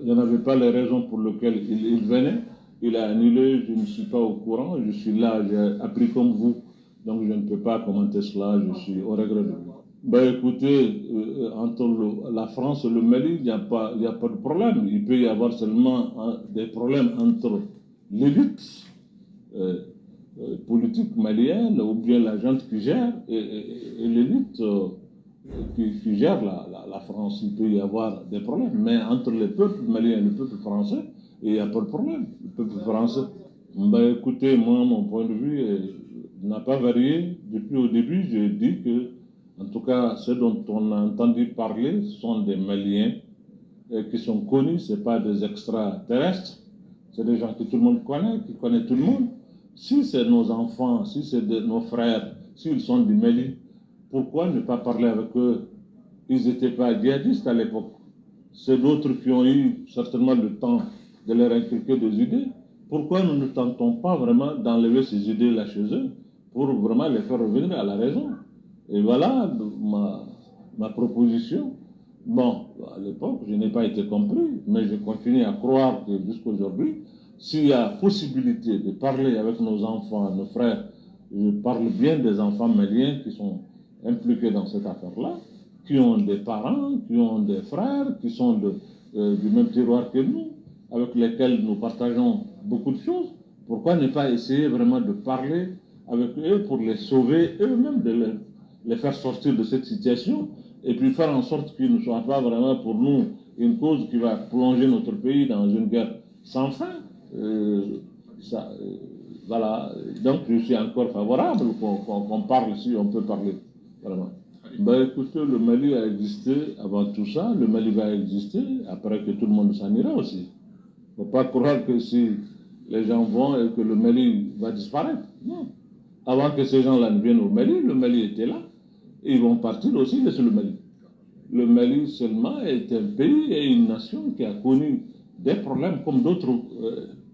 il n'y en avait pas les raisons pour lesquelles il venait. Il a annulé, je ne suis pas au courant, je suis là, j'ai appris comme vous, donc je ne peux pas commenter cela, je suis au regret de vous. Ben écoutez, entre la France et le Mali, il n'y a pas de problème. Il peut y avoir seulement des problèmes entre l'élite politique malienne ou bien la gente qui gère et l'élite qui gère la France. Il peut y avoir des problèmes, mais entre le peuple malien et le peuple français, il n'y a pas de problème. Le peuple français, ben écoutez, moi, mon point de vue n'a pas varié. Depuis au début, j'ai dit que, en tout cas, ceux dont on a entendu parler sont des Maliens qui sont connus, ce pas des extraterrestres, c'est des gens que tout le monde connaît, qui connaissent tout le monde. Si c'est nos enfants, si c'est nos frères, s'ils sont du Mali, pourquoi ne pas parler avec eux? Ils n'étaient pas djihadistes à l'époque. C'est d'autres qui ont eu certainement le temps de leur inculquer des idées. Pourquoi nous ne tentons pas vraiment d'enlever ces idées-là chez eux pour vraiment les faire revenir à la raison? Et voilà ma proposition. Bon, à l'époque, je n'ai pas été compris, mais je continue à croire que jusqu'à aujourd'hui, s'il y a possibilité de parler avec nos enfants, nos frères, je parle bien des enfants maliens qui sont impliqués dans cette affaire-là, qui ont des parents, qui ont des frères, qui sont du même terroir que nous, avec lesquels nous partageons beaucoup de choses. Pourquoi ne pas essayer vraiment de parler avec eux pour les sauver eux-mêmes, de les faire sortir de cette situation et puis faire en sorte qu'ils ne soient pas vraiment pour nous une cause qui va plonger notre pays dans une guerre sans fin. Voilà. Donc je suis encore favorable qu'on parle si on peut parler. Vraiment. Ben, écoutez, le Mali a existé avant tout ça, le Mali va exister après que tout le monde s'en ira aussi. Il ne faut pas croire que si les gens vont et que le Mali va disparaître. Non. Avant que ces gens-là ne viennent au Mali, le Mali était là. Ils vont partir aussi de le Mali. Le Mali seulement est un pays et une nation qui a connu des problèmes comme d'autres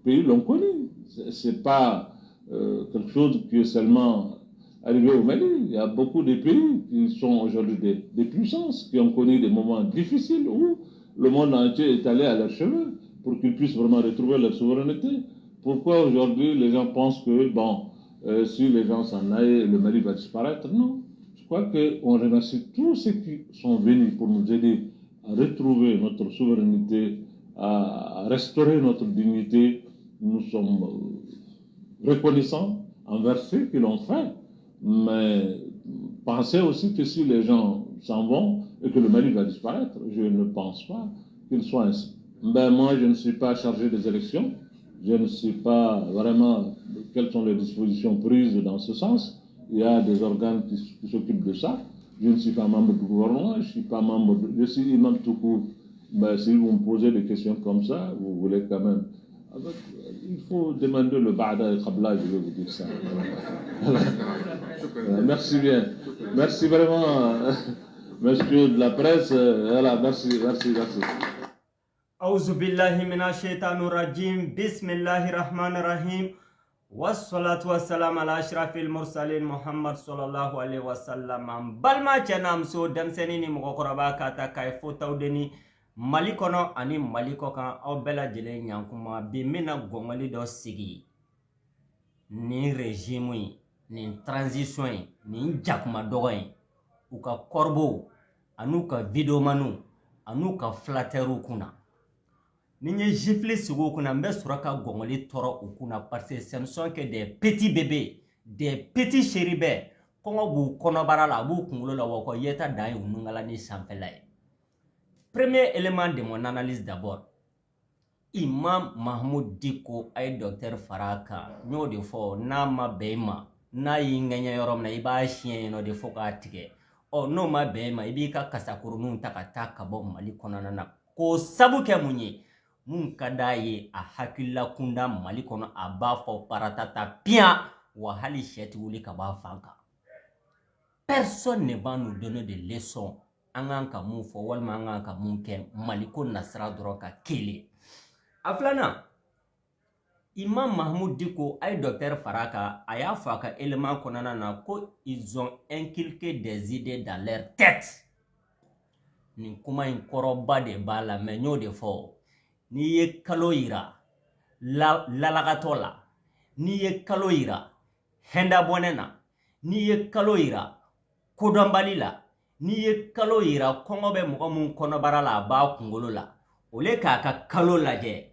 pays l'ont connu. Ce n'est pas quelque chose qui est seulement arrivé au Mali. Il y a beaucoup de pays qui sont aujourd'hui des puissances, qui ont connu des moments difficiles où le monde entier est allé à leurs cheveux pour qu'ils puissent vraiment retrouver leur souveraineté. Pourquoi aujourd'hui les gens pensent que, bon, si les gens s'en aillent, le Mali va disparaître? Non. Je crois qu'on remercie tous ceux qui sont venus pour nous aider à retrouver notre souveraineté, à restaurer notre dignité. Nous sommes reconnaissants envers ceux qui l'ont fait, mais pensez aussi que si les gens s'en vont et que le Mali va disparaître, je ne pense pas qu'il soit ainsi. Ben, moi, je ne suis pas chargé des élections, je ne sais pas vraiment quelles sont les dispositions prises dans ce sens. Il y a des organes qui s'occupent de ça. Je ne suis pas membre du gouvernement, je suis pas membre je suis imam tout court. Mais si vous me posez des questions comme ça, vous voulez quand même. Il faut demander le Ba'da et Khabla, je vais vous dire ça. Merci bien. Merci vraiment, monsieur de la presse. Voilà, merci. Auzu billahi minash shaitanir rajim. Bismillahir rahmanir rahim. Wassalatu wassalamu ala ashrafil mursalin Muhammad sallallahu alaihi wasallam. Balma chanam so damseni ni mokoroba kata kay fotawdeni Mali kono ani Mali kokan aw bela jele nyankuma bi mina gongoli do sigi ni régime ni transition ni jakuma dogoy u ka korbo anu ka videomanu anu ka flatteru kuna Ninye gifle sigo kuna mbe suraka gongoli toro ukuna parce que ce ne sont que des petits bébés, des petits chérubins. Kongo bu konobara la bu kungulo la wako yeta dai unungala ni sampelay. Premier élément de mon analyse d'abord. Imam Mahmoud Diko ay Dr Faraka nyo de fo na ma beima na yinganya yorom na iba chien no de fo ka tike. O no ma beima ibika kasakuru nun takataka bo Mali konana na ko sabu ke munye. Mun kadaye a hakila kunda Mali kono a ba fo paratata pia wa hali sheti wuli ka ba fanka. Personne ne va nous donner des leçons angan ka mun fo walma angan ka mun ke Mali ko nasra doro ka kele. Aflana Imam Mahmoud Diko ay Dr Faraka aya faka élément konana na ko ils ont inculqué des idées dans leur tête. Ni kuma in koroba de bala mais nyo de fo n'i ye kalo yira lalagatɔ la, n'i ye kalo yira hɛndabɔnɛ na, n'i ye kalo yira kodɔnbali la, n'i ye kalo yira kɔngɔ bɛ mɔgɔ mun kɔnɔbara la a b'a kunkolo la, ole k'a ka kalo lajɛ,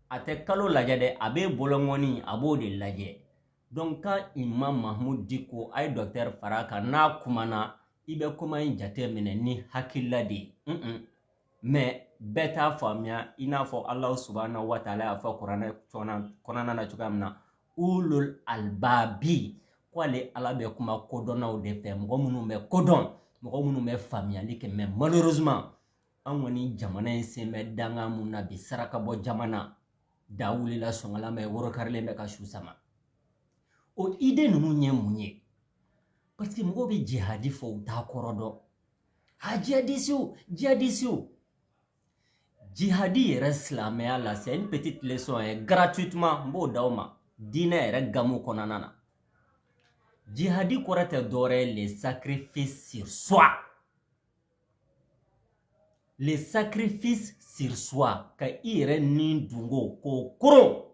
a tɛ kalo lajɛ dɛ, a bɛ bolongɔni a b'o de lajɛ. Donc quand Imam Mahmoud Dicko a ye docteur fara kan n'a kumana, i bɛ kuma in jate minɛ ni hakilila de ye. Mais bɛɛ t'a faamuya i n'a fɔ Allah subhanahu wa ta'ala y'a fɔ kuranɛ kɔnɔna na cogoya min na, ulul albabi, ko ale Ala bɛ kuma kodɔnnaw de fɛ, mɔgɔ minnu bɛ kodɔn, mɔgɔ minnu bɛ faamuyali kɛ. Mais malheureusement an kɔni jamana in sen bɛ danga mun na bi, saraka bɔ jamana, da wulila sɔngala mɛ woro karilen bɛ ka su sama. O idée ninnu ye mun ye? Parce que mɔgɔw bɛ jihadi fɔ u t'a kɔrɔ dɔn. Ha jihadisiw. Jihadi yɛrɛ silamɛya la, c'est une petite leçon gratuitement n b'o d'aw ma diinɛ yɛrɛ gamu kɔnɔna na. Jihadi kɔrɔ tɛ dɔwɛrɛ ye les sacrifices sur soi. Les sacrifices sur soi, ka i yɛrɛ ni dungo k'o koron.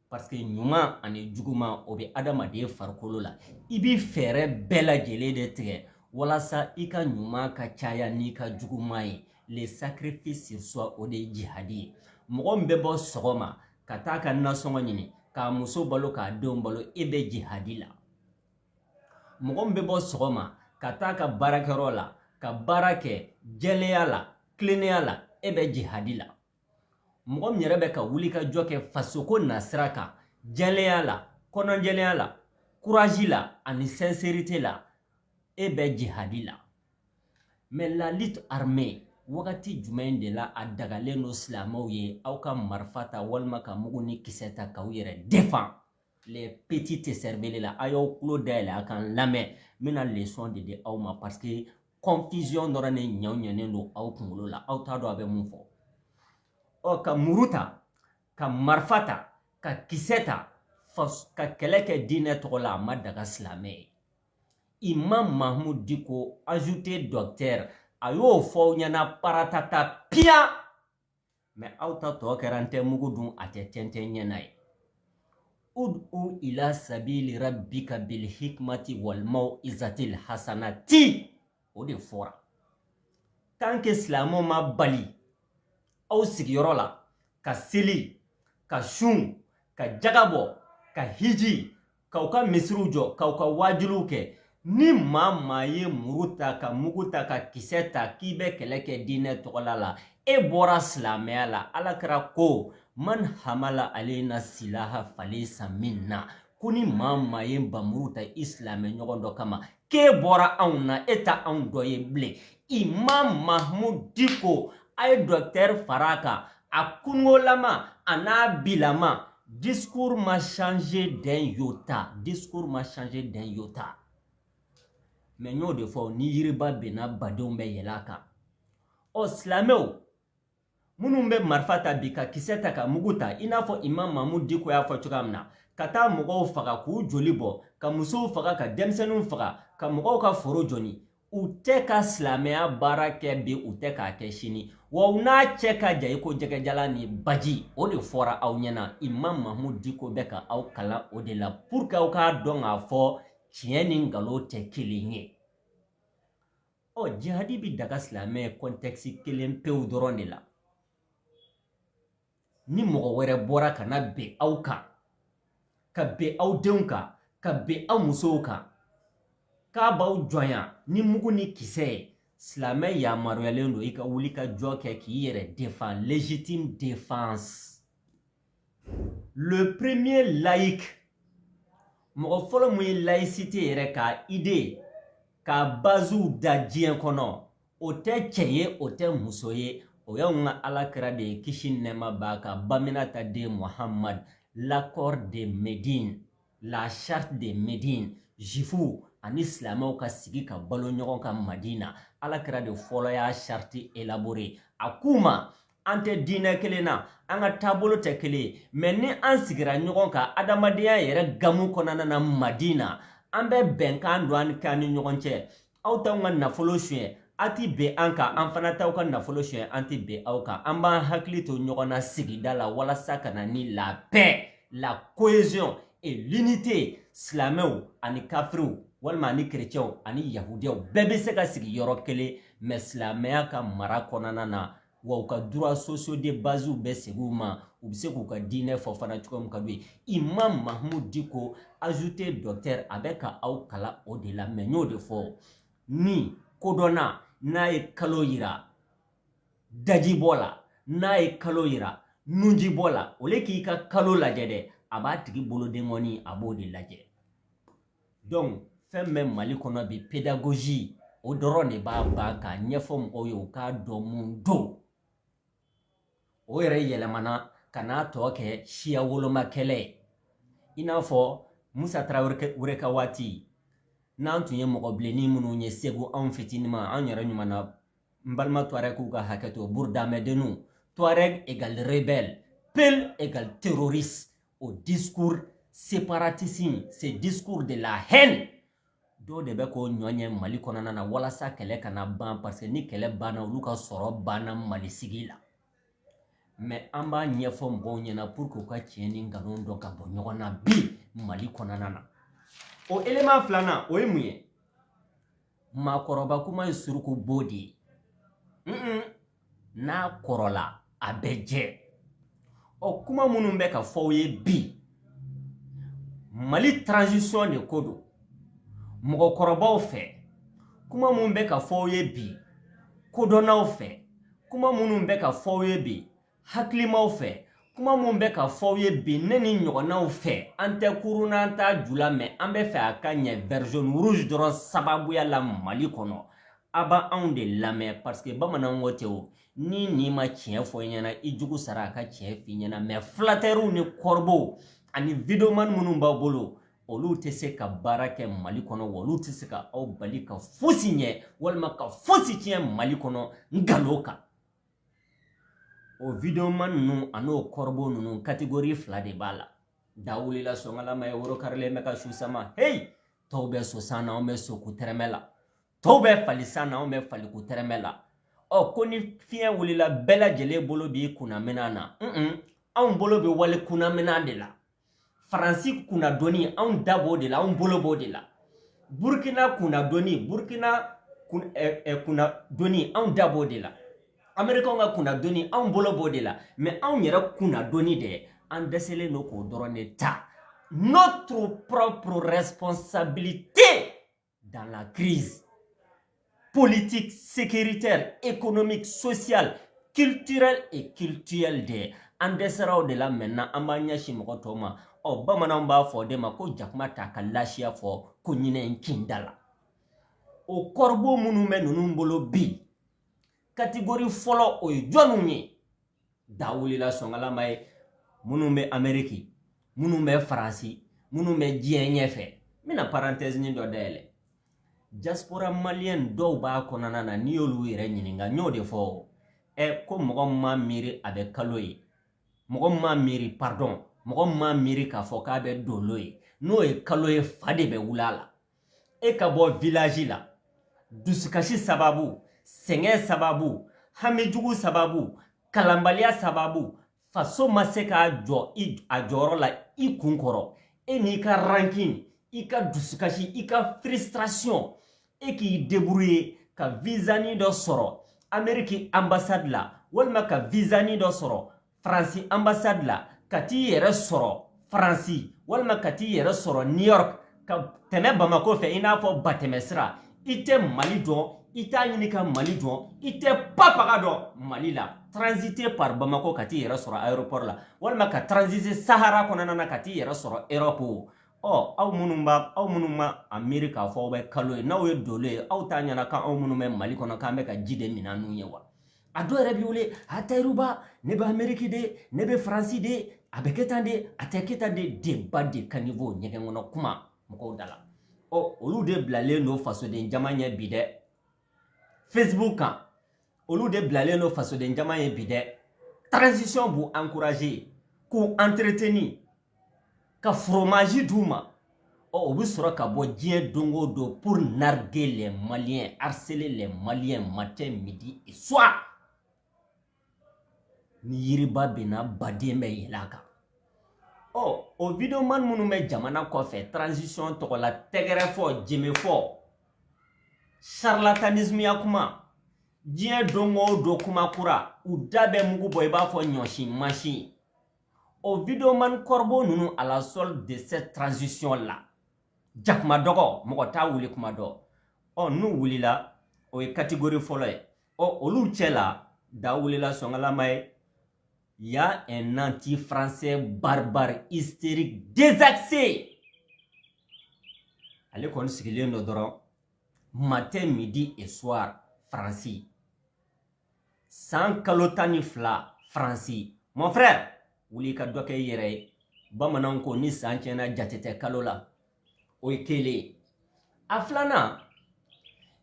Parce que ɲuman ani juguman o bɛ adamaden farikolo la. I bɛ fɛɛrɛ bɛɛ lajɛlen de tigɛ walasa i ka ɲuman ka caya n'i ka juguman ye. Les sacrifices sur soi o de ye jihadi ye. Mɔgɔ min bɛ bɔ sɔgɔma ka taa ka nasɔngɔ ɲini, k'a muso balo k'a denw balo, e bɛ jihadi la. Mɔgɔ min bɛ bɔ sɔgɔma ka taa ka baarakɛyɔrɔ la, ka baara kɛ jɛlenya la, kilennenya la, e bɛ jihadi la. Mɔgɔ min yɛrɛ bɛ ka wuli ka jɔ kɛ fasoko nasira kan, jɛlenya la, kɔnɔjɛlenya la, courage la ani sincérité la, e bɛ jihadi la. Mais la lutte armée, wagati jumɛn de la a dagalen no silamɛw ye aw ka marifa ta walima ka mugu ni kisɛ ta k'aw yɛrɛ défend. Les petites cerveaux la, a y'aw tulo dayɛlɛ a kan lamɛn, n bɛna leçon de di aw ma parce que confusion dɔrɔn de ɲɛnen don aw kunkolo la, aw t'a dɔn a bɛ mun fɔ. Ka muru ta, ka marifa ta, ka kisɛ ta, ka kɛlɛ kɛ diinɛ tɔgɔ la, a ma daga silamɛ ye. Imam Mahmoud Dicko, ajouté docteur, a y'o fɔ ɲɛna paratata piya. Mais aw ta tɔ kɛra n tɛ mugu dun a tɛ tɛntɛn ɲɛna ye. Ud'u ila sabili rabbika bil hikmati wal mau'izatil hasanati. O de fɔra. Tant que silamɛw ma bali aw sigiyɔrɔ la ka seli, ka sun, ka jagabɔ, ka hiji, k'aw ka misiriw jɔ, k'aw ka wajiluw kɛ, ni maa ye muru ta ka mugu ta ka kisɛ ta k'i bɛ kɛlɛ kɛ diinɛ tɔgɔla la, e bɔra silamɛya la. Alakira ko man hamala alena silaha falesa minna, ko ni maa ye bamuru ta i silamɛ ɲɔgɔn dɔ kama, k'e bɔra anw na, e ta anw dɔ ye bilen. Imam Mahmoud Dicko a ye docteur fara kan, a kungolama a n'a bilama, discours ma changé d'un iota. Discours ma changé d'un iota. Mais n y'o de fɔ, ni yiriba benna badenw bɛ yɛlɛ a kan. Silamɛw minnu bɛ marifa ta bi ka kisɛ ta ka mugu ta, i n'a fɔ Imam Mahmoud Dicko y'a fɔ cogoya min na, ka taa mɔgɔw faga k'u joli bɔ, ka musow faga, ka denmisɛnninw faga, ka mɔgɔw ka foro jɔni, u tɛ ka silamɛya baara kɛ bi, u tɛ k'a kɛ sini. Wa u n'a cɛ ka jan i ko jɛgɛjala ni baji. O de fɔra aw ɲɛna. Imam Mahmoud Dicko bɛ ka aw kalan o de la pour que aw k'a dɔn k'a fɔ tiɲɛ ni ngalon tɛ kelen ye. Jihadi bi daga silamɛ contexte kelen pewu dɔrɔn de la. Ni mɔgɔ wɛrɛ bɔra ka na ben aw kan, ka ben aw denw kan, ka ben aw musow kan, k'a b'aw jɔnya ni mugu ni kisɛ ye, silamɛ yamaruyalen don i ka wuli ka jɔ kɛ k'i yɛrɛ défend, légitime défense. Le premier laïc, mɔgɔ fɔlɔ mun ye laïcité yɛrɛ ka idée ka bazuw da diɲɛ kɔnɔ, o tɛ cɛ ye, o tɛ muso ye, o y'anw ka alakira de ye, kisi nɛɛma b'a kan, Baminata den Muhammad, l'accord de Médine, la charte de Médine, juifuw ani silamɛw ka sigi ka balo ɲɔgɔn kan Madina. Alakira de fɔlɔ y'a charte élaboré. A k'u ma, an tɛ diinɛ kelen na, an ka taabolo tɛ kelen ye, mais ni an sigira ɲɔgɔn kan adamadenya yɛrɛ gamu kɔnɔna na Madina, an bɛ bɛnkan don an ni ɲɔgɔn cɛ. Aw t'anw ka nafolo suɲɛ, ati be anka an fana taw ka nafolo shen anti be auka an b'an hakili to ɲɔgɔn na sigida la walasa ka na ni la paix, la cohésion et l'unité silamɛw ani kafiriw walima ani chrétiens ani yahudiyaw bɛɛ bɛ se ka sigi yɔrɔ kelen mais silamɛya ka mara kɔnɔna na wa u ka droits sociaux de base bɛ segin u ma u bɛ se k'u ka diinɛ fɔ fana cogo min ka d'u ye. Imam Mahmoud Dicko ajouté docteur a bɛ ka aw kala o de la mais n y'o de fɔ ni kodɔnna n'a ye kalo yira dajibɔ la n'a ye kalo yira nunjibɔ la o le k'i ka kalo lajɛ dɛ a b'a tigi boloden ŋɔni a b'o de lajɛ. Donc fɛn bɛ Mali kɔnɔ bi pédagogie o dɔrɔn de b'a ban k'a ɲɛfɔ mɔgɔw ye u k'a dɔn mun don. O yɛrɛ yɛlɛmana ka n'a tɔ kɛ siya woloma kɛlɛ ye i n'a fɔ Musa Tarawele ka waati n'an tun ye mɔgɔ bilenni minnu ye Segu anw fitinin ma an yɛrɛ ɲuman na n balima Touareg ka hakɛ to Bourdamedenu Touareg égale rebelle Peul égale terroriste au discours séparatisme c'est discours de la haine dɔw de bɛ k'o ɲɔɲɛ Mali kɔnɔna na walasa kɛlɛ kana ban parce que ni kɛlɛ banna olu ka sɔrɔ banna Mali sigi la mais an b'a ɲɛfɔ mɔgɔw ɲɛna pour que u ka tiɲɛ ni nkalon dɔn ka bɔ ɲɔgɔn na bi Mali kɔnɔna na. O élément filanan o ye mun ye maakɔrɔba kuma ye suruku bo de ye n'a kɔrɔla a bɛ jɛ o kuma minnu bɛ ka fɔ ye bi Mali transition de ko don mɔgɔkɔrɔbaw fɛ kuma minnu bɛ ka fɔ ye bi kodɔnnaw fɛ kuma minnu bɛ ka fɔ ye bi hakilimaw fɛ kuma minnu bɛ ka fɔ ye bi ne ni ɲɔgɔnnaw fɛ an tɛ kurun n'an t'a ju la mais an bɛ fɛ a ka ɲɛ vert jaune rouge dɔrɔn sababuya la Mali kɔnɔ a b'a anw de lamɛn parce que bamananw ko tɛ o ni ma tiɲɛ fɔ i ɲɛna i jugu sara a ka tiɲɛ f'i ɲɛna mais flatteur ni kɔrɔbɔw ani videoman minnu b'a bolo olu tɛ se ka baara kɛ Mali kɔnɔ wa olu tɛ se ka aw bali ka fosi ɲɛ walima ka fosi tiɲɛ Mali kɔnɔ ngalon kan. O videoman ninnu an'o kɔrɔbɔ ninnu catégorie fila de b'a la da wulila sɔngala ye woro karilen bɛ ka su sama hey tɔw bɛ so san na anw bɛ so ku tɛrɛmɛ la tɔw bɛ fali san na anw bɛ fali ku tɛrɛmɛ la ko ni fiɲɛ wulila bɛɛ lajɛlen bolo b'i kunna minɛn na anw bolo bɛ wale kunna minɛn de la Faransi kunna dɔnni anw da b'o de la anw bolo b'o de la Burkina kunna dɔnni Burkina kunna dɔnni anw da b'o de la Américains ka kunna dɔnni anw bolo b'o de la mais anw yɛrɛ kunna dɔnni dɛ an dɛsɛlen don k'o dɔrɔn de ta notre propre responsabilité dans la crise politique, sécuritaire, économique, sociale, culturelle et culturelle de an dɛsɛraw de la maintenant an b'a ɲɛsin mɔgɔ tɔw ma bamananw b'a fɔ de ma ko jakuma t'a ka lafiya fɔ ko ɲinɛ in kin da la o kɔrɔbɔ minnu bɛ ninnu bolo bi catégorie fɔlɔ o ye jɔnniw ye da wulila sɔngalama ye minnu bɛ Amérique minnu bɛ Faransi minnu bɛ diɲɛ ɲɛfɛ n bɛna parenthèse ni dɔ dayɛlɛ diaspora malienne dɔw b'a kɔnɔna na n'i y'olu yɛrɛ ɲininka n y'o de fɔ ko mɔgɔ min m'a miiri a bɛ kalo ye mɔgɔ min m'a miiri mɔgɔ min m'a miiri k'a fɔ k'a bɛ dolo ye n'o ye kalo ye fa de bɛ wuli a la e ka bɔ village la dusukasi sababu sɛgɛn sababu hamijugu sababu kalanbaliya sababu faso ma se k'a jɔ a jɔyɔrɔ la i kun kɔrɔ e n'i ka ranking i ka dusukasi i ka frustration e k'i débrouiller ka visani dɔ sɔrɔ Amérique ambassade la walima ka visani dɔ sɔrɔ Faransi ambassade la ka t'i yɛrɛ sɔrɔ Faransi walima ka t'i yɛrɛ sɔrɔ New York ka tɛmɛ Bamako fɛ i n'a fɔ batɛmɛsira i tɛ Mali dɔn i t'a ɲini ka Mali dɔn i tɛ papaga dɔn Mali la transiter par Bamako ka t'i yɛrɛ sɔrɔ aéroport la walima ka transiter Sahara kɔnɔna na ka t'i yɛrɛ sɔrɔ Europe aw minnu ma a miiri k'a fɔ aw bɛ kalo ye n'aw ye dolo ye aw t'a ɲɛna k'anw minnu bɛ Mali kɔnɔ k'an bɛ ka ji de minɛ n'u ye wa a dɔw yɛrɛ b'i wele a Tayiruba ne bɛ Amérique de ne bɛ Faransi de a bɛ kɛ tan de a tɛ kɛ tan de débat de ka niveau ɲɛgɛn kɔnɔ kuma mɔgɔw da la olu de bilalen don fasoden jama ɲɛ bi dɛ Facebook kan olu de bilalen don fasoden jama ye bi dɛ transition b'u encourager k'u entretenir ka fromage d'u ma o bi sɔrɔ ka bɔ diɲɛ don o don pour narguer les Maliens, harceler les Maliens matin, midi et soir. Ni yiriba bena baden bɛ yɛlɛ a kan. O video man minnu bɛ jamana kɔfɛ transition tɔgɔ la tɛgɛrɛ fɔ jeme fɔ charlatanisme ya kuma diɲɛ don o don kuma kura u da bɛ mugu bɔ i b'a fɔ ɲɔsi machine. O video man kɔrɔbɔ ninnu à la solde de cette transition là jakuma dɔgɔ mɔgɔ t'a wuli kuma dɔ. N'u wulila o ye catégorie fɔlɔ ye. Olu cɛ la da wulila sɔngɔlama ye. Il y a un anti-français barbare, hystérique, désaxé. Allez, qu'on se guille nos drôles. Matin, midi et soir, Francis. Sans calotani fla, Francis. Mon frère, vous voulez que doke yere, bamanan ko ni sanchena jatete kalola. Oikele. Aflana,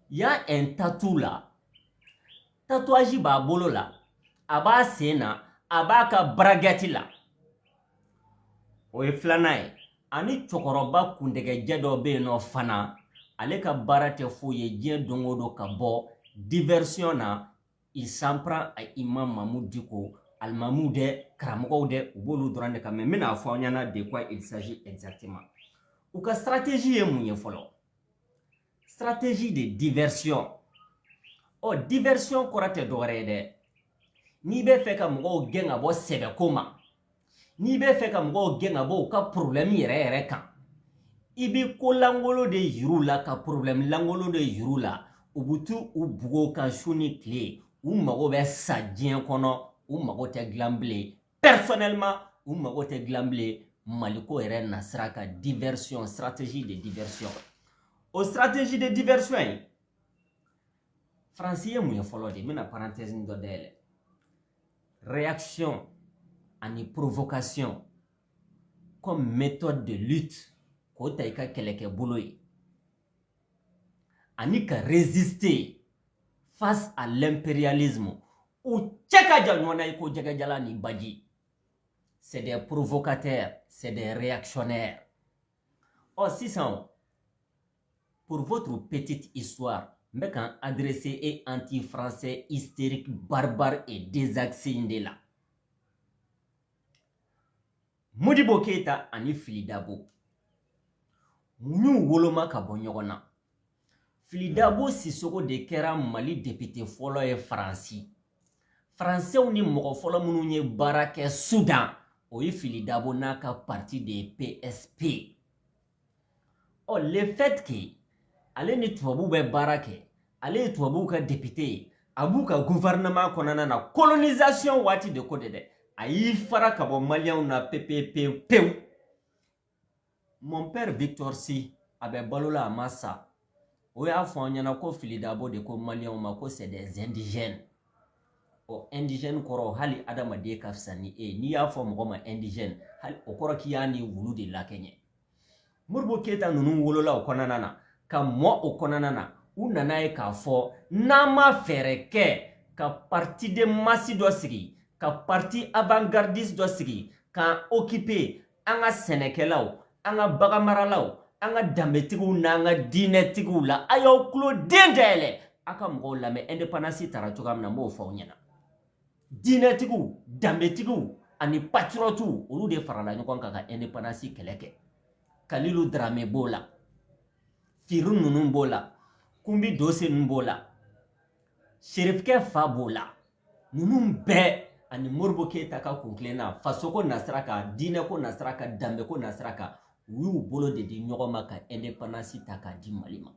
il y a un tatou là. Tatouage ba bolo là. Aba sena. Abaka bragati la. O ye filana ye. Ani cɔkɔrɔba kundɛgɛjɛ dɔ bɛ yen nɔ fana. Ale ka baara tɛ foyi ye diɲɛ don o don ka bɔ diversion na. Il s'en prend à Imam Mamou Diko, Al-Mamou de karamɔgɔw de u b'olu dɔrɔn de kan mais n bɛna fɔ aw ɲɛna de quoi il s'agit exactement. U ka stratégie ye mun ye fɔlɔ? Stratégie de diversion. Diversion kɔrɔ tɛ dɔwɛrɛ ye dɛ. Ni bɛ fɛ ka mɔgɔw gɛn ka bɔ sɛbɛko ma, ni bɛ fɛ ka mɔgɔw gɛn ka bɔ u ka problème yɛrɛ kan, i bi ko langolo de yir'u la ka problème langolo de yir'u la, u bɛ t'u bugo kan su ni tile, u mago bɛ sa diɲɛ kɔnɔ, u mago tɛ dilan bilen. Personnellement, u mago tɛ dilan bilen. Maliko yɛrɛ nasira ka diversion, stratégie de diversion. O stratégie de diversion in, Fransi ye mun ye fɔlɔ de, n bɛna parenthèse dɔ dayɛlɛ. Réaction ani provocation comme méthode de lutte ko ta i ka kɛlɛkɛ bolo ye ani ka résister face à l'impérialisme u cɛ ka jan ɲɔgɔn na i ko jɛgɛjala ni baji. C'est des provocateurs, c'est des réactionnaires. Sisan, pour votre petite histoire, je vais adresser et anti-français hystérique, barbare et désaxé de là. Modibo Keita ani Fili Dabo. Nous woloma ka bɔ ɲɔgɔn na. Fili Dabo Sissoko de kɛra Mali député fɔlɔ ye Faransi. Français ni mɔgɔ fɔlɔ minnu ye baara kɛ Soudan. O ye Fili Dabo n'a ka parti de PSP. Le fait que ale ni tubabu bɛ baara kɛ, ale ye tubabu ka député, a b'u ka gouvernement kɔnɔna na colonisation waati de ko de dɛ. A y'i fara ka bɔ maliyɛnw na pewu. Mon père Victor Sy a bɛ balo la a ma sa. O y'a fɔ an ɲɛna ko Fili Dabo de ko maliyɛnw ma ko c'est des indigènes. Indigène kɔrɔ hali adamaden ka fisa ni e. N'i y'a fɔ mɔgɔ ma indigène, hali o kɔrɔ k'i y'a ni wulu de lakɛɲɛ. Modibo Keita ninnu wolola o kɔnɔna na, ka mɔ o kɔnɔna na, u nana ye k'a fɔ n'an ma fɛɛrɛ kɛ ka parti de masse dɔ sigi, ka parti avant-gardiste dɔ sigi, k'an occuper an ka sɛnɛkɛlaw, an ka baganmaralaw, an ka danbetigiw n'an ka diinɛtigiw la. A y'aw tulo den dayɛlɛ, a ka mɔgɔw lamɛn indépendance tara cogoya min na n b'o fɔ aw ɲɛna. Diinɛtigiw, danbetigiw ani patriotes olu de farala ɲɔgɔn kan ka indépendance kɛlɛ kɛ. Kalilu Dramé b'o la, Firu ninnu b'o la, Kumbi Dose ninnu b'o la, Sherifkɛ fa b'o la. Ninnu bɛɛ ani Modibo Keita ka kunkilenna, fasoko nasira kan, diinɛko nasira kan, danbeko nasira kan, u y'u bolo de di ɲɔgɔn ma ka indépendance ta k'a di Mali ma.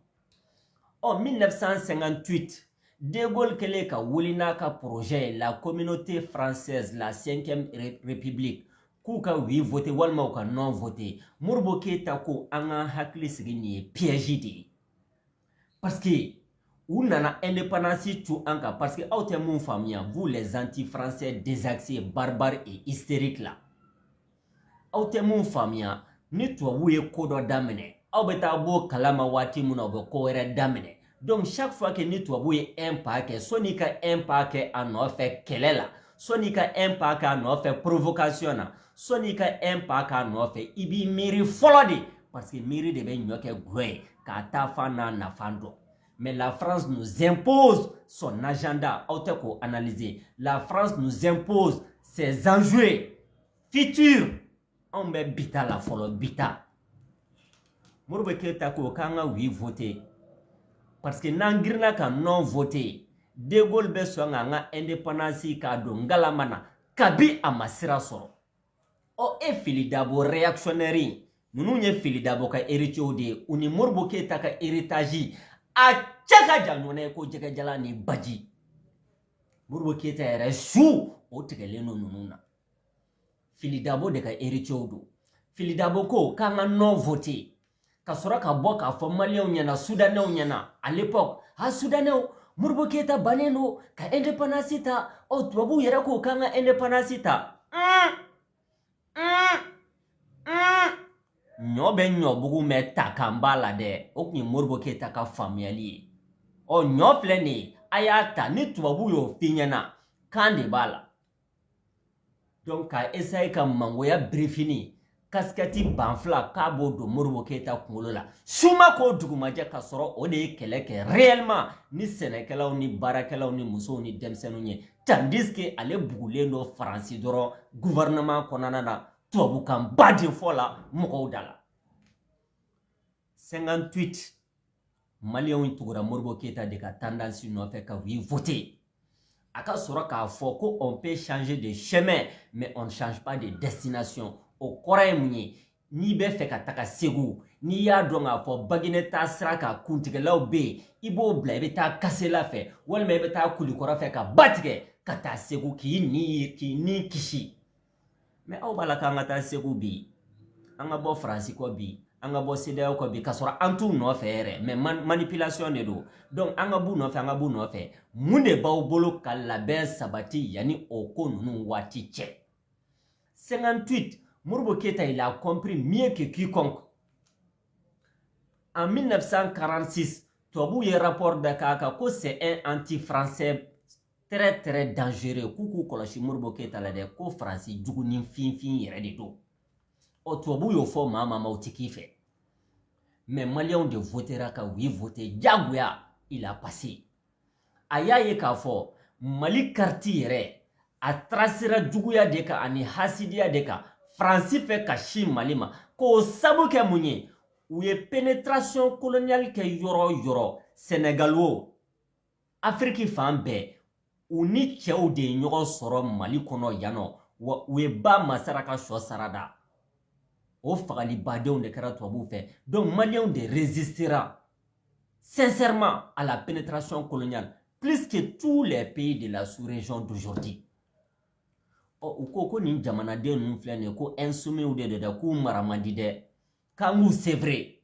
1958, De Gaulle kɛlen ka wuli n'a ka projet la communauté française, la 5e république, k'u ka oui voté walima u ka non voté. Modibo Keita ko an ka hakili sigi nin ye piège de ye. Parce que u nana indépendance tu an kan parce que aw tɛ mun faamuya, vous les anti-français désaxés, barbares et hystériques là. Aw tɛ mun faamuya, ni tubabu ye ko dɔ daminɛ, aw bɛ taa bɔ kalama waati mun na u bɛ ko wɛrɛ daminɛ. Donc chaque fois que ni tubabu ye impact kɛ, sɔnni ka impact kɛ a nɔfɛ kɛlɛ la, sɔnni ka impact kɛ a nɔfɛ provocation na, sɔnni ka impact kɛ a nɔfɛ, i b'i miiri fɔlɔ de parce que miri de be nyoke gwe ka ta fana na fando. Mais la France nous impose son agenda. Auteko analyser. La France nous impose ses enjeux futurs. On met bita la folo bita. Mourouba Keita ko kanga oui voter. Parce que nangirna ka non voter. De Gaulle be songa nga indépendance ka do ngalamana kabi amasira soro. O e fili dabo réactionnaire. Nunu nye fili dabo ka héritier de uni Mourouba Keita ka héritage a chaka janone ko jega jala ni baji. Mourouba Keita ere sou o tegeleno nununa. Fili dabo de ka héritier do. Fili dabo ko kanga non voter. Kasora ka bo ka fo malien nyana soudanais nyana à l'époque ha soudanais Mourouba Keita baneno ka indépendance ta o tubabu yera ko kanga indépendance ta nyobe nyobugu meta kambala de okni Mourouba Keita ka famiyali o nyofle ni ayata ni tubabu yo finyana kande bala donc ka essayer ka mangoya briefini kaskati banfla kabo do Mourouba Keita kunkolo la suma ko dugumaje ka soro o de keleke réellement ni sénékalaw ni barakalaw ni muso ni demsenu nye tandis que ale bugulen do France doro gouvernement konana na tobu kan badi fola moko dala 58 Maliens tugura Mourouba Keita de ka tendance no fait ka oui voter aka soro ka fo ko on peut changer de chemin mais on ne change pas de destination. O kora munye ni be fe ka taka segu ni ya donga fo bagine ta sraka kuntigelaw be ibo bla be ta kasela fe wal me be ta kuli kora fe ka batige ka ta segu ki ni kishi mais aw bala ka ngata segu bi anga bo France ko bi anga bo CEDEAO ko bi kasora antu no fere mais manipulation ne do donc anga bu no fe munde baw bolo kala be sabati yani o ko nunu wati che 58 Mourouba Keita il a compris mieux que quiconque. En 1946, Tobu y rapport de Kaka que c'est un anti-français très très dangereux. Koukou koloshi Mourouba Keita la de ko français djuguni fin yere de do. O Tobu yo fo mama mautiki fait. Mais Malien de votera ka oui voter Diagouya il a passé. Aya ye ka fo Mali kartiere a tracera djuguya de ka ani hasidia de ka France fait kashi malima ko sabu ke munye ou ye pénétration coloniale ke yoro Sénégalo Afrique fambe ou ni tchèw de nyogo soro Mali kono yano ou ye ba masaraka sho sarada o fagali badeon de kara tobu fait donc Malien de résistera sincèrement à la pénétration coloniale plus que tous les pays de la sous-région d'aujourd'hui. Ko ni jamana de nu flene ko insoumis ou de ku maramandi de kangu c'est vrai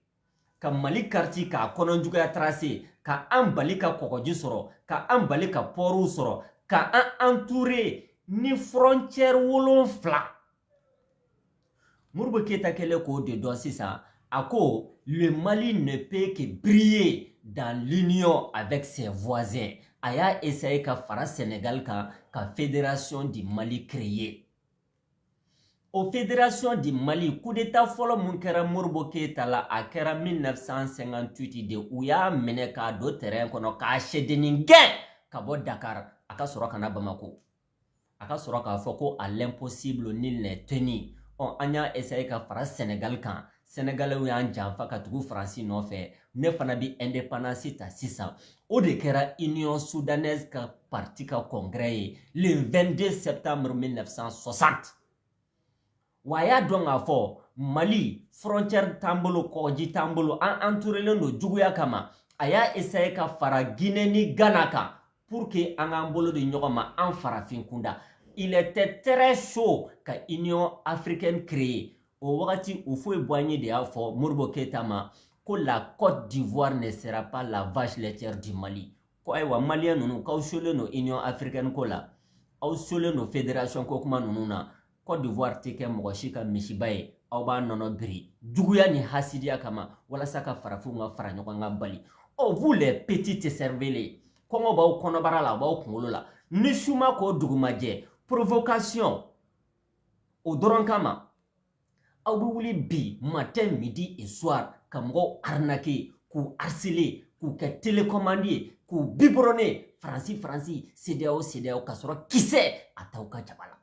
ka Mali karti ka kononjuga tracé ka ambali ka kokoji soro ka ambali ka poru soro ka entouré ni frontière wolon fla Mourouba Keita kele ko de dosi ça ako le Mali ne peut que briller dans l'union avec ses voisins. Aya essayé ka fara Sénégal ka fédération du Mali créée. Au fédération du Mali, coup d'état folo mun kera Mourouba Keita la a kera 1958 de ouya mene ka do terrain kono ka shedeni gen ka bo Dakar aka soro kana Bamako. Aka soro ka foko à l'impossible nul n'est tenu. On anya essayé ka fara Sénégal kan Sénégalais ou yan janfa ka tugu France no fait ne fana bi indépendance ta 600 o de kera Union soudanaise ka parti ka congrès le 22 septembre 1960 waya donga fo Mali frontière tambolo koji tambolo en entouré no juguya kama aya essayer ka fara Guinée ni Ghana ka pour que an ambolo de nyogoma en farafin kunda il était très chaud ka Union africaine créée. Au wakati où faut boigner de afo Mourouba Keita ma que la Côte d'Ivoire ne sera pas la vache laitière du Mali. Ko ay wa Malien nunu ka usole no Union africaine ko la usole no fédération ko kuma nunu na Côte d'Ivoire teke mogoshika mishibaye aw ba nono biri juguya ni hasidia kama wala saka farafu nga faranyo nga bali. Oh vous les petites cervelés kongo ba u kono barala ba u kungolo la nishuma ko dugumaje provocation o doron kama aw bɛ wuli bi matin midi et soir ka mɔgɔw arnaquer k'u harceler k'u kɛ télécommande ye k'u biberonner Faransi CEDEAO ka sɔrɔ kisɛ a t'aw ka jaba la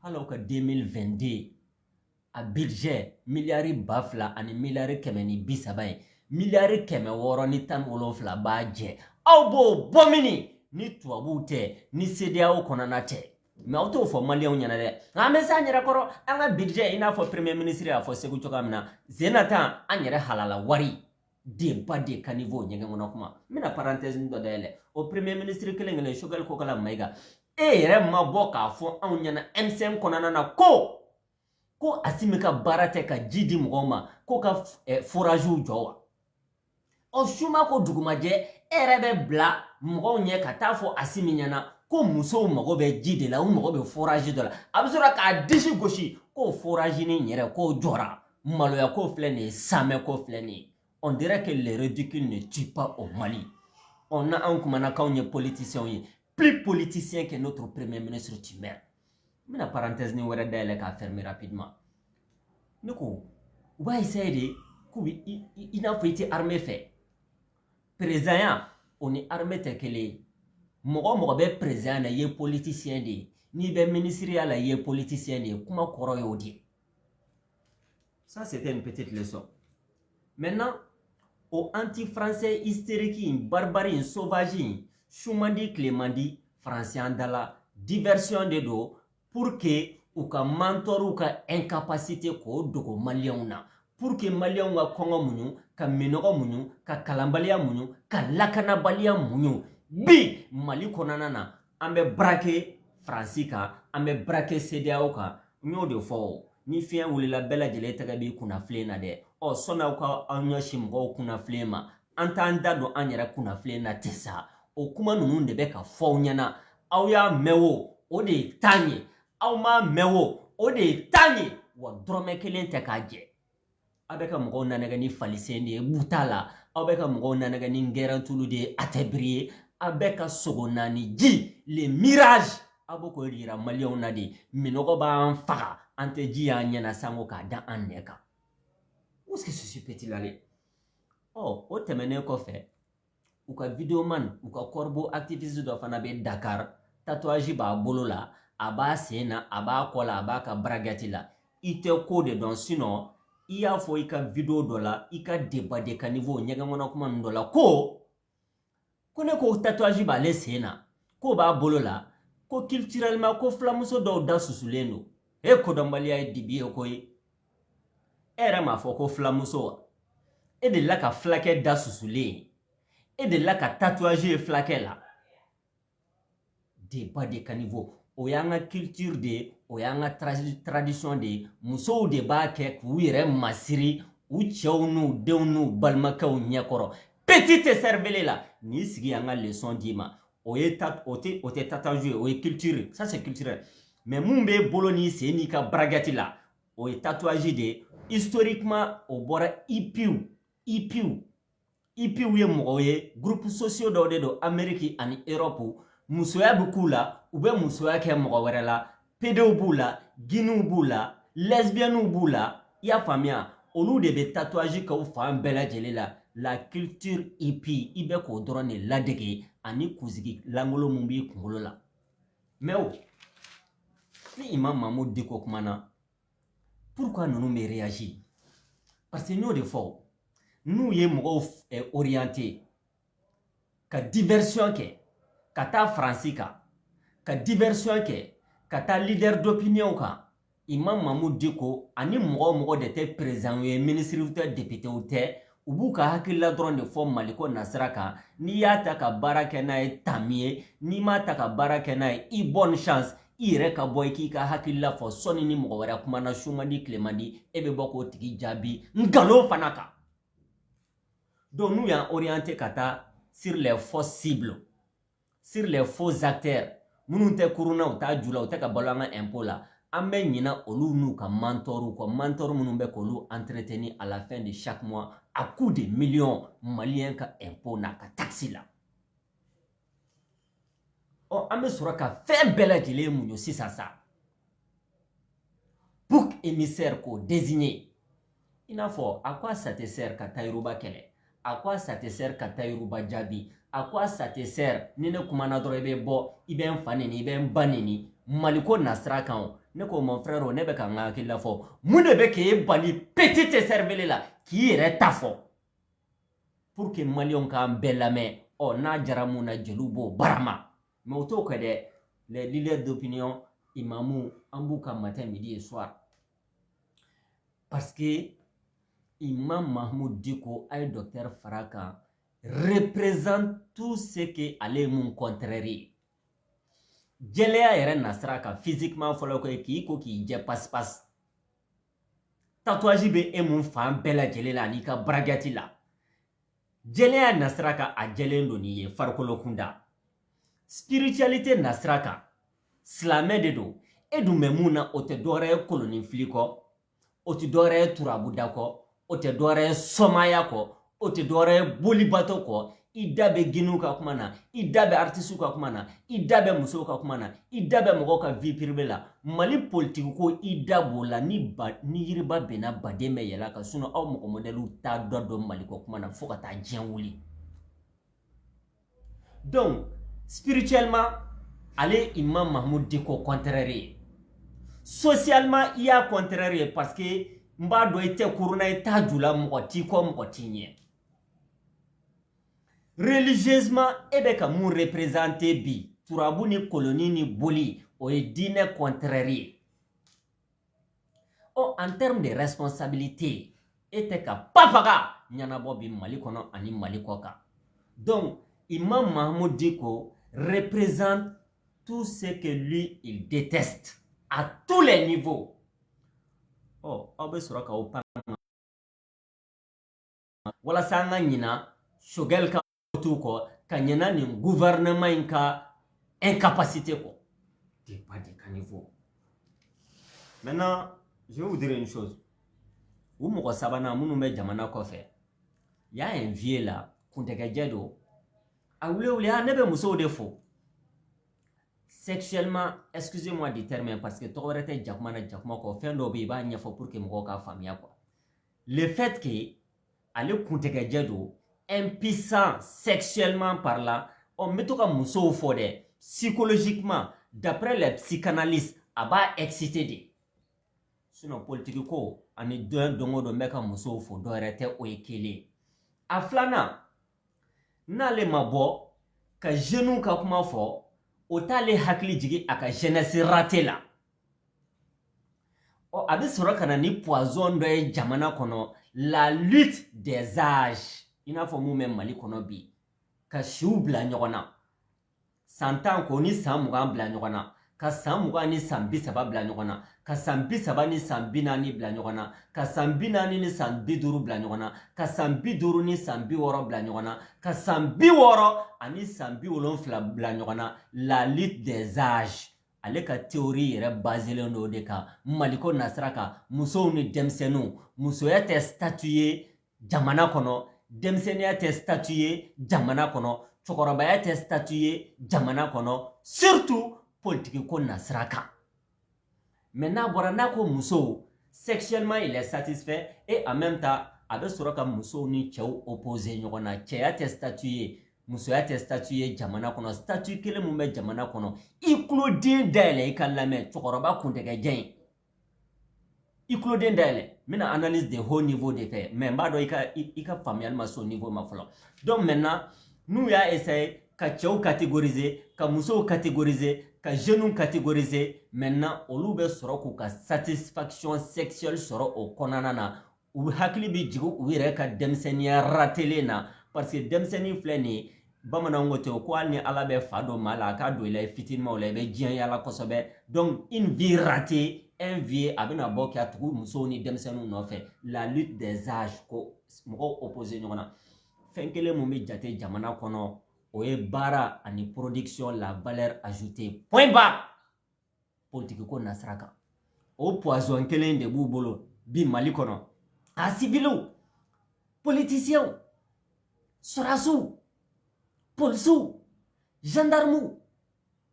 hali aw ka 2022 a budget miliyari 2,000 ani miliyari 130 ye miliyari 600 ni 17 b'a jɛ aw b'o bɔ mini ni tubabuw tɛ ni CEDEAO kɔnɔna tɛ mais aw t'o fɔ maliyɛnw ɲɛna dɛ an bɛ s'an yɛrɛ kɔrɔ an ka budget i n'a fɔ premier ministre y'a fɔ Segu cogoya min na Zenatan an yɛrɛ halala wari débat de caniveau ɲɛgɛn kɔnɔ kuma n bɛna parenthèse dɔ dayɛlɛ o premier ministre kelen Choguel Kokala Mayiga e yɛrɛ ma bɔ k'a fɔ anw ɲɛna M5 kɔnɔna na ko Asimi ka baara tɛ ka ji di mɔgɔw ma ko ka foragew jɔ wa o suma ko dugumajɛ e yɛrɛ bɛ bila mɔgɔw ɲɛ ka taa fɔ Asimi ɲɛna ko musow mago bɛ ji de la u mago bɛ forage dɔ la a bɛ sɔrɔ k'a disi gosi ko forage nin yɛrɛ k'o jɔra maloya ko filɛ nin ye samɛ ko filɛ nin ye on dirait que les ridicules ne tuent pas au Mali on a anw kumana k'anw ye politiciens ye plus politicien que notre premier ministre Timbère n bɛna parenthèse ni wɛrɛ dayɛlɛ k'a fermer rapidement ne ko u b'a essayer de k'u bɛ i n'a fɔ i tɛ armée fɛ président ya o ni armée tɛ kelen ye mɔgɔ bɛ président na i ye politicien de ye n'i bɛ ministériya la i ye politicien de ye kuma kɔrɔ y'o de ye ça c'était une petite leçon maintenant o anti-français hystérique in barbarie in sauvage in sumandi tilemandi français dala diversion de do pour que u ka mentor ka incapacité k'o dogo maliyɛnw na pour que maliyɛnw ka kɔngɔ muɲu ka minɔgɔ muɲu ka kalanbaliya muɲu ka lakanabaliya muɲu bi Mali kɔnɔna na an bɛ braquer Faransi kan an bɛ braquer CEDEAO kan n y'o de fɔ ni fiɲɛ wulila bɛɛ lajɛlen tɛgɛ b'i kunnafilen na dɛ sɔnni aw ka aw ɲɛsin mɔgɔw kunnafilen ma an t'an da don an yɛrɛ kunnafilen na ten sa o kuma ninnu de bɛ ka fɔ aw ɲɛna aw y'a mɛn o de ye tan ye aw m'a mɛn o de ye tan ye wa dɔrɔmɛ kelen tɛ k'a jɛ aw bɛ ka mɔgɔw nanɛgɛ ni falisen de ye buta la aw bɛ ka mɔgɔw nanɛgɛ ni gɛrɛntulu de ye a tɛ biri ye aw bɛ ka sogo naani ji le mirage aw bɛ k'o yira maliyɛnw na de minɔgɔ b'an faga an tɛ ji y'an ɲɛna sango k'a da an nɛ kan où est-ce que ceci peut-il aller o tɛmɛnen kɔfɛ u ka videoman u ka corbeau activiste dɔ fana bɛ Dakar tatouage b'a bolo la a b'a sen na a b'a kɔ la a b'a ka braguette la i tɛ ko de dɔn sinon i y'a fɔ i ka video dɔ la i ka débat de caniveau ɲɛgɛn kɔnɔ kuma ninnu dɔ la ko ne ko tatouage b'ale sen na ko b'a bolo la ko culturellement ko fulamuso dɔw da susulen don kodɔnbaliya ye dibi ye koyi e yɛrɛ m'a fɔ ko fulamuso wa e delila ka fulakɛ da susulen e delila ka tatouage ye fulakɛ la débat de caniveau o y'an ka culture de ye o y'an ka tradition de ye musow de b'a kɛ k'u yɛrɛ masiri u cɛw n'u denw n'u balimakɛw ɲɛkɔrɔ petite cervelle la n'i sigi an ka leçon d'i ma o tɛ tatouage ye o ye culture ça c'est culturel mais mun bɛ bolo n'i sen n'i ka braguette la o ye tatouage de ye historiquement o bɔra IPU ye mɔgɔw ye groupe sociaux dɔw de don Amérique ani Europe musoya bɛ k'u la u bɛ musoya kɛ mɔgɔ wɛrɛ la pédéw b'u la guinew b'u la lesbiennew b'u la i y'a faamuya olu de bɛ tatouage k'u fan bɛɛ lajɛlen la la culture hippie i bɛ k'o dɔrɔn de ladege ani kunsigi langolo mun b'i kunkolo la mais ni Imam Mahmoud Dicko kumana pourquoi ninnu bɛ réagir parce que n y'o de fɔ n'u ye mɔgɔw orienté ka diversion kɛ ka taa Faransi kan ka diversion kɛ ka taa leader d'opinion kan Imam Mahmoud Dicko ani mɔgɔ de tɛ président ye ministre tɛ député tɛ u b'u ka hakilila dɔrɔn de fɔ Maliko nasira kan n'i y'a ta ka baara kɛ n'a ye tami ye n'i m'a ta ka baara kɛ n'a ye i bonne chance i yɛrɛ ka bɔ i k'i ka hakilila fɔ sɔnni ni mɔgɔ wɛrɛ kumana sumandi tilemandi e bɛ bɔ k'o tigi jaabi ngalon fana kan donc n'u y'an orienté ka taa sur les faux cibles sur les faux acteurs minnu tɛ kuruna u t'a ju la u tɛ ka balo an ka impôt la an bɛ ɲina olu n'u ka mentor kɔ mentor minnu bɛ k'olu entretenir à la fin de chaque mois à coup de millions maliens ka impôt n'a ka taxe la an bɛ sɔrɔ ka fɛn bɛɛ lajɛlen muɲu sisan sa bouc émissaire ko désigné. Il n'a pas à quoi ça te sert ka Yoruba kele? À quoi ça te sert ka Yoruba jabi? À quoi ça te sert ni ne kumana doro ibe bo ibe mfanini ibe mbanini maliko nasra kan ne ko mon frère ne be ka ngaki la fo mu ne be ke bali petite cervelle la qui est ta fo pour que malion ka belame o na jaramu na jelubo barama mais auto que les leaders d'opinion imamou ambuka matin midi et soir parce que Imam Mahmoud Diko et Dr Faraka représente tout ce que allait mon contraire. Jelea ere nasraka physiquement follow ko ki je passe. Tatouage be e mon fam bela jelela ni ka bragati la. Jelea nasraka a jelendo ni ye farkolo kunda. Spiritualité nasraka slamé de do edu memuna ote dore koloni fliko ote dore turabu dako ote dore somaya ko ote dore bolibato ko idabe ginu ka kumana idabe artistu ka kumana idabe muso ka kumana idabe mogo ka vie privée la mali politique ko idabo la ni yiriba bena bademe yela ka suno aw mogo modelu ta dodo mali ko kumana fo ka ta wuli donc spirituellement allez Imam Mahmoud Diko contraire socialement il y a contraire parce que mba do ite kuruna ita jula mokoti ko mokoti nye religieusement ebe ka mu représenter bi turabu ni colonie ni boli o e dine contraire o en termes de responsabilité ete ka papaga nyana bobi mali kono ani mali koka donc Imam Mahmoud Diko représente tout ce que lui il déteste à tous les niveaux. Oh, abe suraka opa. Wala sanga nyina shogel ka tuko kanyana ni gouvernement inka incapacité ko. T'es pas de caniveau. Maintenant, je vais vous dire une chose. Vous moko sabana munu me jamana ko fe. Il y a un vieux là, kuntega jedo. A wule a nebe muso defo. Sexuellement, excusez-moi du terme parce que t'aurais jakuma ko fendo be ba nyafo pour que moko ka famia quoi. Le fait que ale kuntega jedo impuissant sexuellement parlant, on met tout comme muso fode psychologiquement d'après les psychanalystes aba excité de. Sinon politique ko ani dongo do meka muso fo do rete o ekele. Aflana na le mabo ka jeune ka kuma fo otale hakli jigi aka jeunesse raté la o abi soro kana ni poison do e jamana kono la lutte des âges ina fo mu même mali kono bi ka shiu bla nyogona santan ko ni samuga bla nyogona ka samuga ni sambi sababla nyogona ka sambi sabani sambi nani bla nyogona ka sambi nani ni sambi duru bla nyogona ka sambi duru ni sambi woro bla nyogona ka sambi woro ani sambi wolon fla bla nyogona la lutte des âges ale ka théorie yere basé no de ka maliko nasraka muso ni demsenu muso ya te statuer jamana kono demsenu ya te statuer jamana kono chokoroba ya te statuer jamana kono surtout politique ko nasraka. Maintenant, Boranako Mousso, sexuellement il est satisfait et en même temps, avec Soroka Mousso ni Tchao opposé, nous avons Tchaya statué, Mousso a statué, Jamana kono, statue que le moumet Jamana kono, il clodin d'elle, il can la mettre, Chokoroba Kundega Jain. Il clodin d'elle, mais analyse de haut niveau de fait, mais Mbado il a familialement son niveau ma fleur. Donc maintenant, nous avons essayé, ka Tchao catégoriser, ka Mousso catégoriser, ka jeune catégorisé maintenant olu be soro ko ka satisfaction sexuelle soro o konanana u hakli bi jigu u yere ka demsenia ratele na parce que demseni fleni bamana ngote ko alni ala be fado mala ka do ile fitinma o le be jian yala kosobe donc une vie ratée un vie abina boka tugu musoni demsenu no fait la lutte des âges ko mo opposé nyona fenkele mo mi jate jamana kono oye bara ani production la valeur ajoutée point barre politique ko nasraka o poison kelen de bubolo bi mali kono a civilu politicien sorasu polisu gendarme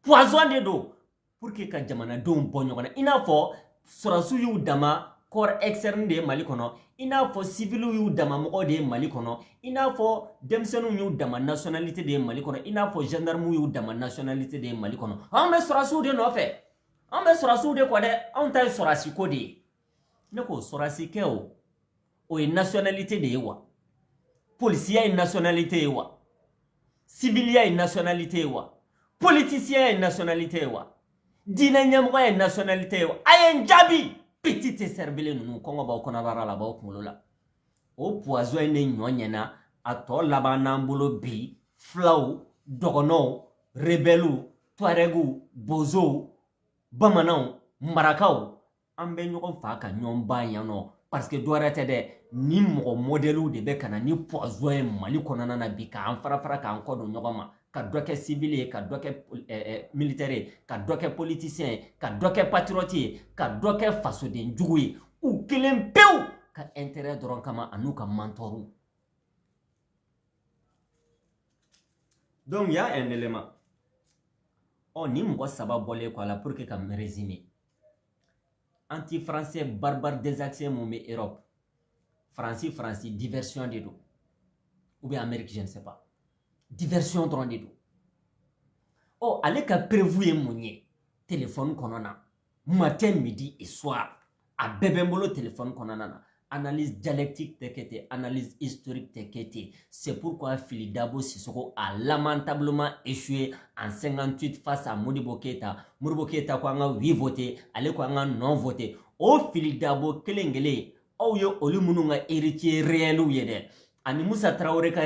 poison de do pour que ka jamana don bonyo kana ina fo surasu y'u dama corps externe de Mali kono ina fo civil y'u dama mogo de Mali kono ina fo demsenu y'u dama nationalité de Mali kono ina fo gendarme y'u dama nationalité de Mali kono an be surasu de no fe an be surasu de ko de an ta surasi ko de ne ko surasi ke o ye nationalité de wa policier ye nationalité wa civilia ye nationalité wa politicien ye nationalité wa dina ɲɛmɔgɔ ye nationalité wa a ye n jaabi petite cervelle ninnu kɔngɔ b'aw kɔnɔbara la b'aw kunkolo la o poison in de ɲɔ ɲɛna a tɔ laban n'an bolo bi filaw dɔgɔnɔw rebelles tuaregu bozow bamananw marakaw an bɛ ɲɔgɔn fa ka ɲɔgɔn ba yan nɔ parce que dɔwɛrɛ tɛ dɛ ni mɔgɔ modèles de bɛ ka na ni poison ye Mali kɔnɔna na bi k'an fara fara k'an kɔ don ɲɔgɔn ma ka dɔ kɛ civil ye ka dɔ kɛ militaire ye ka dɔ kɛ politicien ye ka dɔ kɛ patriote ye ka dɔ kɛ fasoden jugu ye u kelen pewu ka intérêt dɔrɔn kama an'u ka mantɔru. Donc il y a un élément ni mɔgɔ saba bɔlen kɔ a la pour que ka me résumer anti-français barbare désaxé mun bɛ Europe Franci diversion de do ou bien Amérique je ne sais pas diversion dɔrɔn de do ale ka prévu ye mun ye téléphone kɔnɔna matin midi et soir a bɛɛ bɛ n bolo téléphone kɔnɔna na analyse dialectique tɛ kɛ ten analyse historique tɛ kɛ ten c'est pourquoi Fili Dabo Sissoko a lamentablement échoué en 58 face à Modibo Keïta ko an ka oui voter ale ko an ka non voter o Fili Dabo kelen kelen aw ye olu minnu ka héritier réel ye dɛ ani Musa Traoré ka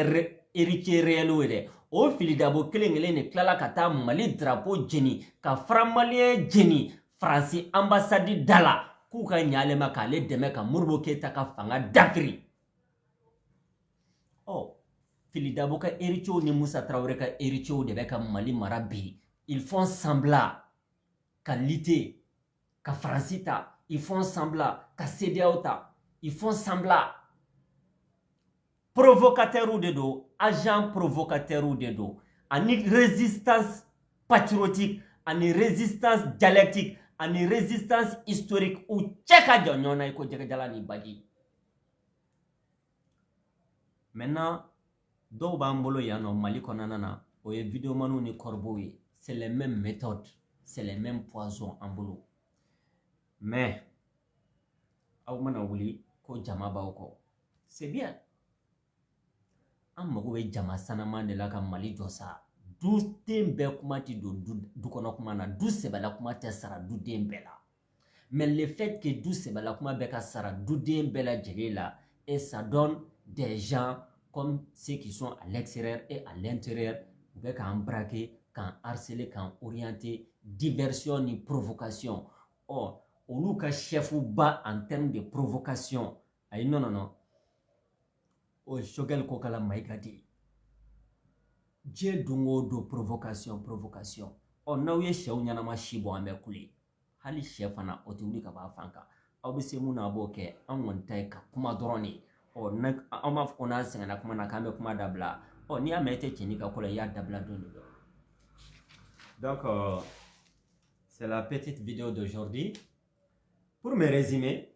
héritier réel ye dɛ o Fili Dabo kelen kelen de tilala ka taa Mali drapeau jeni ka franc-malien jeni France ambassade da la k'u ka ɲalema k'ale dɛmɛ ka Modibo Keïta ka fanga dafiri Fili Dabo ka héritier ni Musa Traoré ka héritier de bɛ ka Mali mara bi ils font semblant ka lutter ka France ta ils font semblant ka CEDEAO ta ils font semblant provocateur de do agent provocateur de do ani résistance patriotique ani résistance dialectique ani résistance historique u cɛ ka jan ɲɔgɔn na i ko jɛgɛjala ni baji. Maintenant dɔw b'an bolo yan nɔ Mali kɔnɔna na o ye vidéomaniw ni kɔrɔbɔw ye c'est les mêmes méthodes c'est les mêmes poisons an bolo mais aw mana wuli ko jama b'aw kɔ c'est bien an mago bɛ jama sanaman de la ka Mali jɔ sa du den bɛɛ kuma ti don du kɔnɔ kuma na du sɛbɛla kuma tɛ sara du den bɛɛ la mais le fait que du sɛbɛla kuma bɛ ka sara du den bɛɛ lajɛlen la et ça donne des gens comme ceux qui sont à l'extérieur et à l'intérieur u bɛ k'an braquer k'an harceler k'an orienter diversion ni provocation olu ka chefu ba en termes de provocation ayi non o Choguel ko kala Maïga di diɲɛ don o don provocation n'aw ye sɛw ɲanama si bɔ an bɛ kule hali sɛ fana o tɛ wuli ka bɔ a fan kan aw bɛ se mun na a b'o kɛ an kɔni ta ye ka kuma dɔrɔn de an b'a fɔ ko n'an sɛgɛnna kuma na k'an bɛ kuma dabila n'i y'a mɛn e tɛ cɛnni ka ko la i y'a dabila don de don. Donc c'est la petite vidéo d'aujourd'hui. Pour me résumer,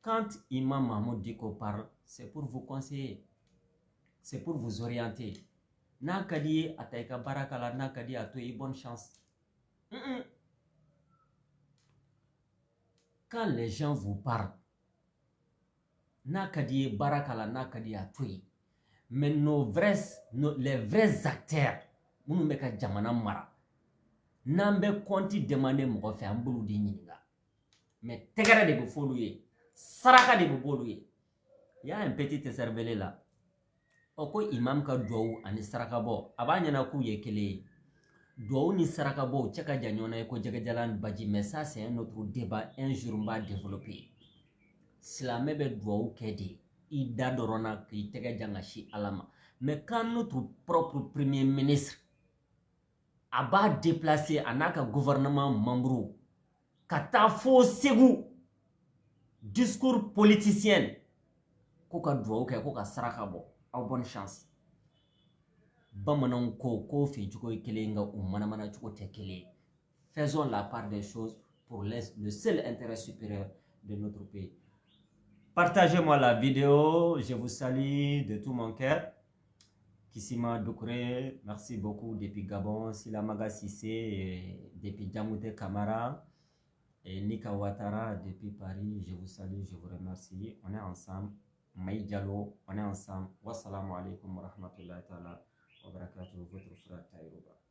quand Imam Mahmoud Dicko parle, c'est pour vous conseiller, c'est pour vous orienter. N'a ka di ye a ta i ka baara k'a la n'a ka di ye a to i bonne chance. Quand les gens vous parlent, n'a ka di ye baara k'a la n'a ka di ye a to ye. Mais les vrais acteurs minnu bɛ ka jamana mara n'an bɛ compte demander mɔgɔ fɛ an b'olu de ɲininka mais tɛgɛrɛ de bɛ f'olu ye saraka de bɛ b'olu ye. Il y a un petit cervelé là ko imam ka duwawu ani saraka bɔ a b'a ɲɛna k'u ye kelen ye duwawu ni saraka bɔ cɛ ka jan ɲɔgɔn na ye ko jɛgɛjala ni baji mais ça c'est un autre débat un jour n b'a développer. Silamɛ bɛ duwawu kɛ de i da dɔrɔn na k'i tɛgɛ jan ka si Ala ma mais quand notre propre premier ministre a b'a déplacer a n'a ka gouvernement membre ka taa fo Segu discours politicien ko ka duwawu kɛ ko ka saraka bɔ aw bonne chance. Bamananw ko fɛ cogo ye kelen nka u manamana cogo tɛ kelen. Faisons la part des choses pour le seul intérêt supérieur de notre pays. Partagez-moi la vidéo, je vous salue de tout mon cœur. Kissima Doucouré, merci beaucoup depuis Gabon, Silamaga Sissé depuis Djamoute Kamara et Nika Ouattara depuis Paris. Je vous salue, je vous remercie. On est ensemble. Maï Diallo, on est ensemble. Wassalamu alaikum wa rahmatullahi wa barakatuh, votre frère Taïrouba.